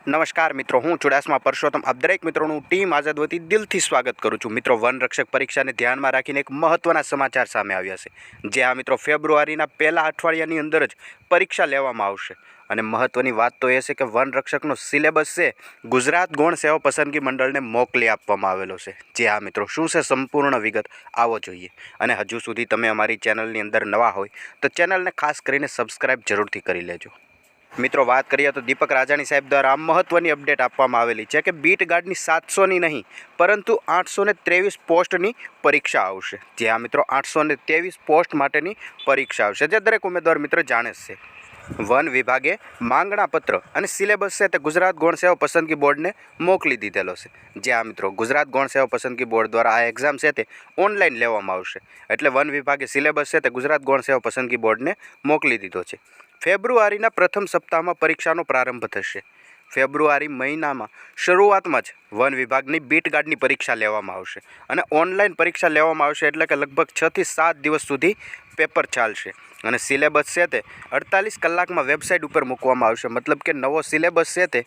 નમસ્કાર મિત્રો, હું ચુડાસમા પરસોત્તમ આપ દરેક મિત્રોનું ટીમ આઝાદ વતી દિલથી સ્વાગત કરું છું। મિત્રો, વન રક્ષક પરીક્ષાને ધ્યાનમાં રાખીને એક મહત્ત્વના સમાચાર સામે આવ્યા છે। જે આ મિત્રો ફેબ્રુઆરીના પહેલા અઠવાડિયાની અંદર જ પરીક્ષા લેવામાં આવશે। અને મહત્ત્વની વાત તો એ છે કે વન રક્ષકનો સિલેબસ છે ગુજરાત ગૌણ સેવા પસંદગી મંડળને મોકલી આપવામાં આવેલો છે। જે આ મિત્રો શું છે સંપૂર્ણ વિગત આવો જોઈએ। અને હજુ સુધી તમે અમારી ચેનલની અંદર નવા હોય તો ચેનલને ખાસ કરીને સબસ્ક્રાઈબ જરૂરથી કરી લેજો। મિત્રો, વાત કરીએ તો દીપક રાજાણી સાહેબ દ્વારા આ મહત્ત્વની અપડેટ આપવામાં આવેલી છે કે બીટ ગાર્ડની 700ની નહીં પરંતુ 823 પોસ્ટની પરીક્ષા આવશે। જે આ મિત્રો 823 પોસ્ટ માટેની પરીક્ષા આવશે, જે દરેક ઉમેદવાર મિત્ર જાણે છે। વન વિભાગે માંગણાપત્ર અને સિલેબસ છે તે ગુજરાત ગૌણ સેવા પસંદગી બોર્ડને મોકલી દીધેલો છે। જે આ મિત્રો ગુજરાત ગૌણ સેવા પસંદગી બોર્ડ દ્વારા આ એક્ઝામ છે તે ઓનલાઈન લેવામાં આવશે। એટલે વન વિભાગે સિલેબસ છે તે ગુજરાત ગૌણ સેવા પસંદગી બોર્ડને મોકલી દીધો છે। ફેબ્રુઆરીના પ્રથમ સપ્તાહમાં પરીક્ષાનો પ્રારંભ થશે। ફેબ્રુઆરી મહિનામાં શરૂઆતમાં જ વન વિભાગની બીટ ગાર્ડની પરીક્ષા લેવામાં આવશે અને ઓનલાઈન પરીક્ષા લેવામાં આવશે। એટલે કે લગભગ 6 થી 7 દિવસ સુધી પેપર ચાલશે અને સિલેબસ છે તે 48 કલાકમાં વેબસાઇટ ઉપર મૂકવામાં આવશે। મતલબ કે નવો સિલેબસ છે તે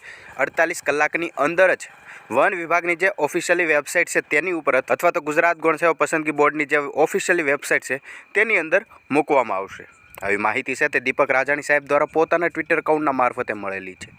48 કલાકની અંદર જ વન વિભાગની જે ઓફિશિયલી વેબસાઇટ છે તેની ઉપર અથવા તો ગુજરાત ગૌણ સેવા પસંદગી બોર્ડની જે ઓફિશિયલી વેબસાઇટ છે તેની અંદર મૂકવામાં આવશે। આવી માહિતી છે તે દીપક રાજાણી સાહેબ દ્વારા પોતાના ટ્વિટર એકાઉન્ટના મારફતે મળેલી છે।